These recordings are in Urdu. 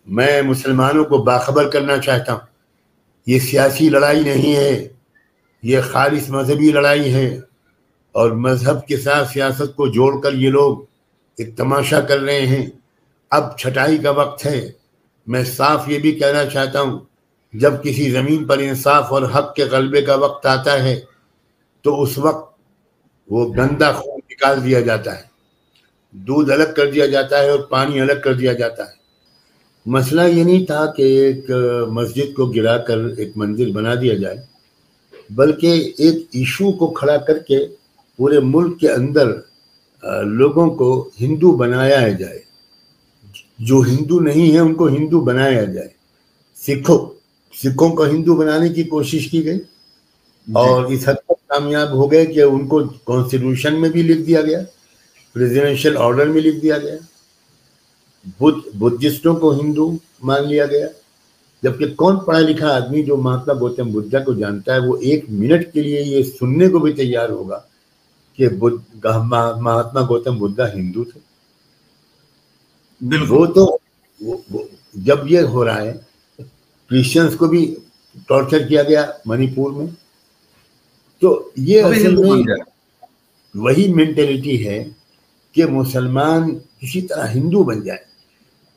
میں مسلمانوں کو باخبر کرنا چاہتا ہوں، یہ سیاسی لڑائی نہیں ہے، یہ خالص مذہبی لڑائی ہے، اور مذہب کے ساتھ سیاست کو جوڑ کر یہ لوگ ایک تماشا کر رہے ہیں۔ اب چھٹائی کا وقت ہے۔ میں صاف یہ بھی کہنا چاہتا ہوں، جب کسی زمین پر انصاف اور حق کے غلبے کا وقت آتا ہے تو اس وقت وہ گندا خون نکال دیا جاتا ہے، دودھ الگ کر دیا جاتا ہے اور پانی الگ کر دیا جاتا ہے۔ مسئلہ یہ نہیں تھا کہ ایک مسجد کو گرا کر ایک مندر بنا دیا جائے، بلکہ ایک ایشو کو کھڑا کر کے پورے ملک کے اندر لوگوں کو ہندو بنایا جائے، جو ہندو نہیں ہیں ان کو ہندو بنایا جائے۔ سکھوں کو ہندو بنانے کی کوشش کی گئی اور اس حد تک کامیاب ہو گئے کہ ان کو کانسٹیٹیوشن میں بھی لکھ دیا گیا، پریزیڈنشل آرڈر میں لکھ دیا گیا۔ بدھسٹوں کو ہندو مان لیا گیا، جبکہ کون پڑھا لکھا آدمی جو مہاتما گوتم بدھا کو جانتا ہے وہ ایک منٹ کے لیے یہ سننے کو بھی تیار ہوگا کہ مہاتما گوتم بدھا ہندو تھے؟ وہ تو جب یہ ہو رہا ہے، کرسچنس کو بھی ٹارچر کیا گیا منی پور میں، تو یہ اصل میں وہی مینٹلٹی ہے کہ مسلمان کسی طرح ہندو بن جائے۔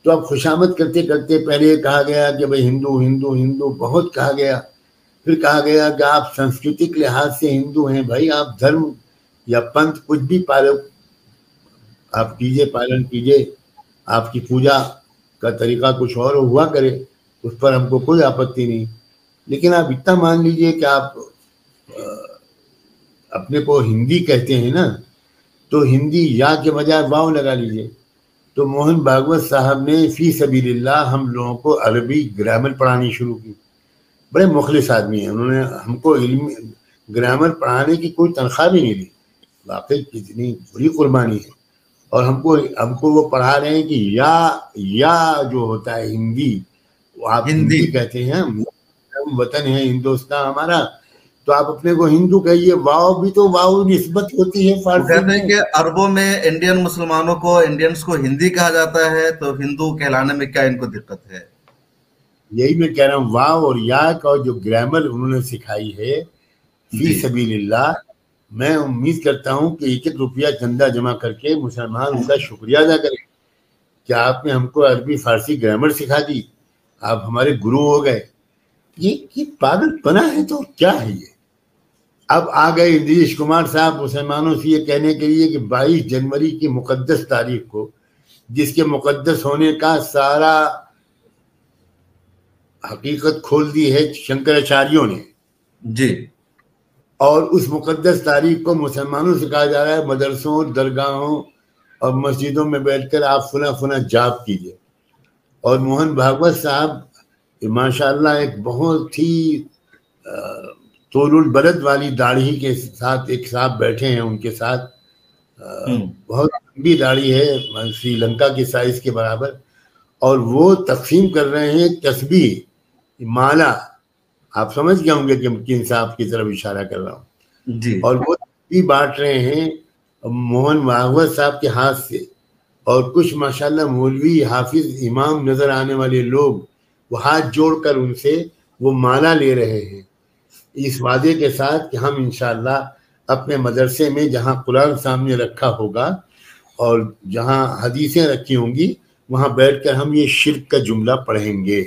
تو اب خوشامد کرتے کرتے پہلے کہا گیا کہ بھائی ہندو ہندو ہندو بہت کہا گیا، پھر کہا گیا کہ آپ سنسکرتک لحاظ سے ہندو ہیں، بھائی آپ دھرم یا پنتھ کچھ بھی آپ کیجئے، پالن کیجئے، آپ کی پوجا کا طریقہ کچھ اور ہوا کرے، اس پر ہم کو کوئی آپتی نہیں، لیکن آپ اتنا مان لیجئے کہ آپ اپنے کو ہندی کہتے ہیں نا، تو ہندی یا کے بجائے واو لگا لیجئے۔ تو موہن بھاگوت صاحب نے فی سبیل اللہ ہم لوگوں کو عربی گرامر پڑھانی شروع کی۔ بڑے مخلص آدمی ہیں، انہوں نے ہم کو علم گرامر پڑھانے کی کوئی تنخواہ بھی نہیں دی، واقعی کتنی بڑی قربانی ہے۔ اور ہم کو وہ پڑھا رہے ہیں کہ یا جو ہوتا ہے ہندی، وہ آپ ہندی کہتے ہیں، وطن ہے ہندوستان ہمارا، تو آپ اپنے کو ہندو کہیے۔ واو بھی تو واو نسبت ہوتی ہے فارسی کہتے ہیں کہ عربوں میں انڈین مسلمانوں کو، انڈینس کو ہندی کہا جاتا ہے، تو ہندو کہلانے میں کیا ان کو دقت ہے؟ یہی میں کہہ رہا ہوں، واو اور یا کا جو گرامر انہوں نے سکھائی ہے فی سبیل اللہ، میں امید کرتا ہوں کہ ایک ایک روپیہ چندہ جمع کر کے مسلمان ان کا شکریہ ادا کریں کہ آپ نے ہم کو عربی فارسی گرامر سکھا دی، آپ ہمارے گرو ہو گئے۔ یہ پاگل پنا ہے تو کیا ہے یہ؟ اب آ گئے نیتیش کمار صاحب مسلمانوں سے یہ کہنے کے لیے کہ 22 جنوری کی مقدس تاریخ کو، جس کے مقدس ہونے کا سارا حقیقت کھول دی ہے شنکراچاریوں نے، جی، اور اس مقدس تاریخ کو مسلمانوں سے کہا جا رہا ہے مدرسوں، درگاہوں اور مسجدوں میں بیٹھ کر آپ فلاں فلاں جاپ کیجئے۔ اور موہن بھاگوت صاحب ماشاء اللہ ایک بہت ہی طول البلد والی داڑھی کے ساتھ ایک صاحب بیٹھے ہیں، ان کے ساتھ بہت لمبی داڑھی ہے، سری لنکا کی سائز کے برابر، اور وہ تقسیم کر رہے ہیں تسبیح، مالا، آپ سمجھ گئے ہوں گے کہ کن صاحب کی طرف اشارہ کر رہا ہوں جی، اور وہ تسبیح بانٹ رہے ہیں موہن بھاگوت صاحب کے ہاتھ سے، اور کچھ ماشاءاللہ مولوی، حافظ، امام نظر آنے والے لوگ وہ ہاتھ جوڑ کر ان سے وہ مالا لے رہے ہیں، اس وعدے کے ساتھ کہ ہم انشاءاللہ اپنے مدرسے میں جہاں قرآن سامنے رکھا ہوگا اور جہاں حدیثیں رکھی ہوں گی وہاں بیٹھ کر ہم یہ شرک کا جملہ پڑھیں گے۔